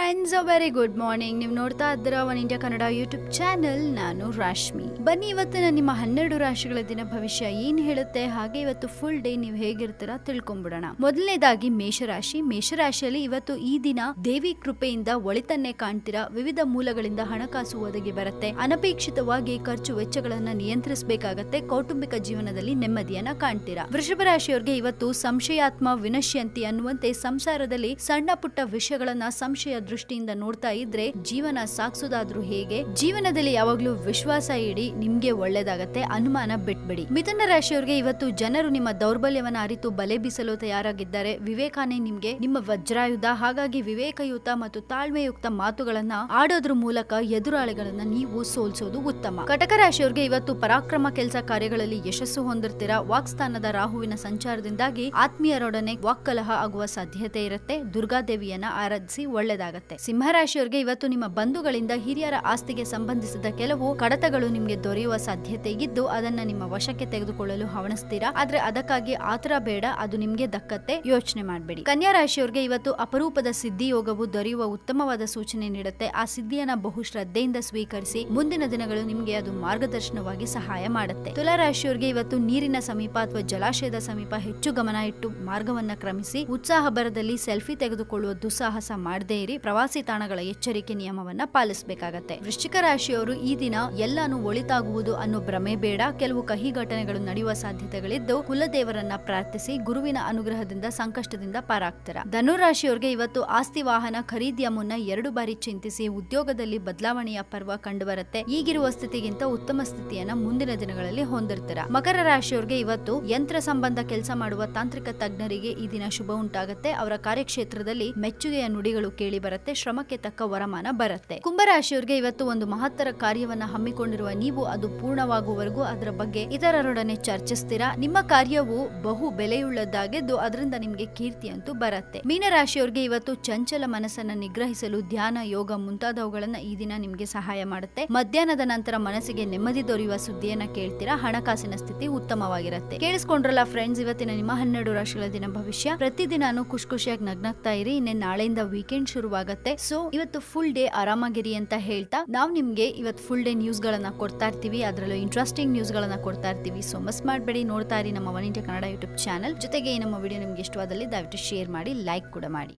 Friends, very good morning. ನೀವು ನೋಡ್ತಾ ಇದ್ದೀರಾ one India Kannada YouTube channel. ನಾನು ರಾಶ್ಮಿ. ಬನ್ನಿ ಇವತ್ತಿನ ನಿಮ್ಮ 12 ರಾಶಿಗಳ ದಿನ ಭವಿಷ್ಯ ಏನ್ ಹೇಳುತ್ತೆ, ಹಾಗೆ ಇವತ್ತು ಫುಲ್ ಡೇ ನೀವು ಹೇಗಿರ್ತೀರಾ ತಿಳ್ಕೊಂಡ್ಬಿಡೋಣ. ಮೊದಲನೇದಾಗಿ ಮೇಷರಾಶಿ. ಮೇಷರಾಶಿಯಲ್ಲಿ ಇವತ್ತು ಈ ದಿನ ದೇವಿ ಕೃಪೆಯಿಂದ ಒಳಿತನ್ನೇ ಕಾಣ್ತೀರಾ. ವಿವಿಧ ಮೂಲಗಳಿಂದ ಹಣಕಾಸು ಒದಗಿ ಬರುತ್ತೆ. ಅನಪೇಕ್ಷಿತವಾಗಿ ಖರ್ಚು ವೆಚ್ಚಗಳನ್ನ ನಿಯಂತ್ರಿಸಬೇಕಾಗತ್ತೆ. ಕೌಟುಂಬಿಕ ಜೀವನದಲ್ಲಿ ನೆಮ್ಮದಿಯನ್ನ ಕಾಣ್ತೀರಾ. ವೃಷಭ ರಾಶಿಯವರಿಗೆ ಇವತ್ತು ಸಂಶಯಾತ್ಮ ವಿನಶ್ಯಂತಿ ಅನ್ನುವಂತೆ ಸಂಸಾರದಲ್ಲಿ ಸಣ್ಣ ಪುಟ್ಟ ವಿಷಯಗಳನ್ನ ಸಂಶಯ ದೃಷ್ಟಿಯಿಂದ ನೋಡ್ತಾ ಇದ್ರೆ ಜೀವನ ಸಾಗಿಸೋದಾದ್ರೂ ಹೇಗೆ. ಜೀವನದಲ್ಲಿ ಯಾವಾಗ್ಲೂ ವಿಶ್ವಾಸ ಇಡಿ, ನಿಮ್ಗೆ ಒಳ್ಳೇದಾಗತ್ತೆ. ಅನುಮಾನ ಬಿಟ್ಬಿಡಿ. ಮಿಥುನ ರಾಶಿಯವರಿಗೆ ಇವತ್ತು ಜನರು ನಿಮ್ಮ ದೌರ್ಬಲ್ಯವನ್ನ ಅರಿತು ಬಲೆ ಬೀಸಲು ತಯಾರಾಗಿದ್ದಾರೆ. ವಿವೇಕಾನೇ ನಿಮ್ಗೆ ನಿಮ್ಮ ವಜ್ರಾಯುಧ. ಹಾಗಾಗಿ ವಿವೇಕಯುತ ಮತ್ತು ತಾಳ್ಮೆಯುಕ್ತ ಮಾತುಗಳನ್ನ ಆಡೋದ್ರ ಮೂಲಕ ಎದುರಾಳಿಗಳನ್ನ ನೀವು ಸೋಲ್ಸೋದು ಉತ್ತಮ. ಕಟಕ ರಾಶಿಯವರಿಗೆ ಇವತ್ತು ಪರಾಕ್ರಮ ಕೆಲಸ ಕಾರ್ಯಗಳಲ್ಲಿ ಯಶಸ್ಸು ಹೊಂದಿರ್ತೀರಾ. ವಾಕ್ಸ್ಥಾನದ ರಾಹುವಿನ ಸಂಚಾರದಿಂದಾಗಿ ಆತ್ಮೀಯರೊಡನೆ ವಾಕ್ಕಲಹ ಆಗುವ ಸಾಧ್ಯತೆ ಇರುತ್ತೆ. ದುರ್ಗಾದೇವಿಯನ್ನ ಆರಾಧಿಸಿ ಒಳ್ಳೆದಾಗತ್ತೆ. ಸಿಂಹರಾಶಿಯವರಿಗೆ ಇವತ್ತು ನಿಮ್ಮ ಬಂಧುಗಳಿಂದ ಹಿರಿಯರ ಆಸ್ತಿಗೆ ಸಂಬಂಧಿಸಿದ ಕೆಲವು ಕಡತಗಳು ನಿಮ್ಗೆ ದೊರೆಯುವ ಸಾಧ್ಯತೆ ಇದ್ದು ಅದನ್ನ ನಿಮ್ಮ ವಶಕ್ಕೆ ತೆಗೆದುಕೊಳ್ಳಲು ಹವಣಿಸ್ತೀರಾ. ಆದ್ರೆ ಅದಕ್ಕಾಗಿ ಆತರ ಬೇಡ, ಅದು ನಿಮ್ಗೆ ದಕ್ಕತ್ತೆ, ಯೋಚನೆ ಮಾಡಬೇಡಿ. ಕನ್ಯಾ ರಾಶಿಯವರಿಗೆ ಇವತ್ತು ಅಪರೂಪದ ಸಿದ್ಧಿ ಯೋಗವು ದೊರೆಯುವ ಉತ್ತಮವಾದ ಸೂಚನೆ ನೀಡುತ್ತೆ. ಆ ಸಿದ್ಧಿಯನ್ನ ಬಹು ಶ್ರದ್ಧೆಯಿಂದ ಸ್ವೀಕರಿಸಿ. ಮುಂದಿನ ದಿನಗಳು ನಿಮ್ಗೆ ಅದು ಮಾರ್ಗದರ್ಶನವಾಗಿ ಸಹಾಯ ಮಾಡುತ್ತೆ. ತುಲಾ ರಾಶಿಯವರಿಗೆ ಇವತ್ತು ನೀರಿನ ಸಮೀಪ ಅಥವಾ ಜಲಾಶಯದ ಸಮೀಪ ಹೆಚ್ಚು ಗಮನ ಇಟ್ಟು ಮಾರ್ಗವನ್ನ ಕ್ರಮಿಸಿ. ಉತ್ಸಾಹ ಬರದಲ್ಲಿ ಸೆಲ್ಫಿ ತೆಗೆದುಕೊಳ್ಳುವ ದುಸ್ಸಾಹಸ ಮಾಡದೇ ಇರಿ. ಪ್ರವಾಸಿ ತಾಣಗಳ ಎಚ್ಚರಿಕೆ ನಿಯಮವನ್ನ ಪಾಲಿಸಬೇಕಾಗತ್ತೆ. ವೃಶ್ಚಿಕ ರಾಶಿಯವರು ಈ ದಿನ ಎಲ್ಲಾನು ಒಳಿತಾಗುವುದು ಅನ್ನೋ ಭ್ರಮೆ ಬೇಡ. ಕೆಲವು ಕಹಿ ಘಟನೆಗಳು ನಡೆಯುವ ಸಾಧ್ಯತೆಗಳಿದ್ದು ಕುಲದೇವರನ್ನ ಪ್ರಾರ್ಥಿಸಿ. ಗುರುವಿನ ಅನುಗ್ರಹದಿಂದ ಸಂಕಷ್ಟದಿಂದ ಪಾರಾಗ್ತೀರಾ. ಧನುರಾಶಿಯವರಿಗೆ ಇವತ್ತು ಆಸ್ತಿ ವಾಹನ ಖರೀದಿಯ ಮುನ್ನ 2 ಬಾರಿ ಚಿಂತಿಸಿ. ಉದ್ಯೋಗದಲ್ಲಿ ಬದಲಾವಣೆಯ ಪರ್ವ ಕಂಡು ಬರುತ್ತೆ. ಈಗಿರುವ ಸ್ಥಿತಿಗಿಂತ ಉತ್ತಮ ಸ್ಥಿತಿಯನ್ನ ಮುಂದಿನ ದಿನಗಳಲ್ಲಿ ಹೊಂದಿರ್ತೀರಾ. ಮಕರ ರಾಶಿಯವರಿಗೆ ಇವತ್ತು ಯಂತ್ರ ಸಂಬಂಧ ಕೆಲಸ ಮಾಡುವ ತಾಂತ್ರಿಕ ತಜ್ಞರಿಗೆ ಈ ದಿನ ಶುಭ ಉಂಟಾಗುತ್ತೆ. ಅವರ ಕಾರ್ಯಕ್ಷೇತ್ರದಲ್ಲಿ ಮೆಚ್ಚುಗೆಯ ನುಡಿಗಳು ಕೇಳಿ ಬರುತ್ತೆ. ಶ್ರಮಕ್ಕೆ ತಕ್ಕ ವರಮಾನ ಬರುತ್ತೆ. ಕುಂಭರಾಶಿಯವರಿಗೆ ಇವತ್ತು ಒಂದು ಮಹತ್ತರ ಕಾರ್ಯವನ್ನ ಹಮ್ಮಿಕೊಂಡಿರುವ ನೀವು ಅದು ಪೂರ್ಣವಾಗುವವರೆಗೂ ಅದರ ಬಗ್ಗೆ ಇತರರೊಡನೆ ಚರ್ಚಿಸ್ತೀರಾ. ನಿಮ್ಮ ಕಾರ್ಯವು ಬಹು ಬೆಲೆಯುಳ್ಳದ್ದಾಗಿದ್ದು ಅದರಿಂದ ನಿಮ್ಗೆ ಕೀರ್ತಿ ಅಂತೂ ಬರುತ್ತೆ. ಮೀನರಾಶಿಯವರಿಗೆ ಇವತ್ತು ಚಂಚಲ ಮನಸ್ಸನ್ನ ನಿಗ್ರಹಿಸಲು ಧ್ಯಾನ, ಯೋಗ ಮುಂತಾದವುಗಳನ್ನ ಈ ದಿನ ನಿಮ್ಗೆ ಸಹಾಯ ಮಾಡುತ್ತೆ. ಮಧ್ಯಾಹ್ನದ ನಂತರ ಮನಸ್ಸಿಗೆ ನೆಮ್ಮದಿ ದೊರೆಯುವ ಸುದ್ದಿಯನ್ನ ಕೇಳ್ತೀರಾ. ಹಣಕಾಸಿನ ಸ್ಥಿತಿ ಉತ್ತಮವಾಗಿರುತ್ತೆ. ಕೇಳಿಸ್ಕೊಂಡ್ರಲ್ಲ ಫ್ರೆಂಡ್ಸ್, ಇವತ್ತಿನ ನಿಮ್ಮ 12 ರಾಶಿಗಳ ದಿನ ಭವಿಷ್ಯ. ಪ್ರತಿದಿನಾನು ಖುಷಿಯಾಗಿ ನಗ್ನಗ್ತಾ ಇರಿ. ಇನ್ನೇ ನಾಳೆಯಿಂದ ವೀಕೆಂಡ್ ಶುರುವಾಗುತ್ತೆ. ಸೊ ಇವತ್ತು ಫುಲ್ ಡೇ ಆರಾಮಾಗಿರಿ ಅಂತ ಹೇಳ್ತಾ ನಾವು ನಿಮ್ಗೆ ಇವತ್ತು ಫುಲ್ ಡೇ ನ್ಯೂಸ್ ಗಳನ್ನ ಕೊಡ್ತಾ ಇರ್ತೀವಿ. ಅದರಲ್ಲೂ ಇಂಟ್ರೆಸ್ಟಿಂಗ್ ನ್ಯೂಸ್ ಗಳನ್ನ ಕೊಡ್ತಾ ಇರ್ತೀವಿ. ಸೊ ಮಿಸ್ ಮಾಡಬೇಡಿ, ನೋಡ್ತಾ ಇರಿ ನಮ್ಮ one India Kannada YouTube channel. ಜೊತೆಗೆ ನಮ್ಮ ವಿಡಿಯೋ ನಿಮ್ಗೆ ಇಷ್ಟವಾದಲ್ಲಿ ದಯವಿಟ್ಟು ಶೇರ್ ಮಾಡಿ, ಲೈಕ್ ಕೂಡ ಮಾಡಿ.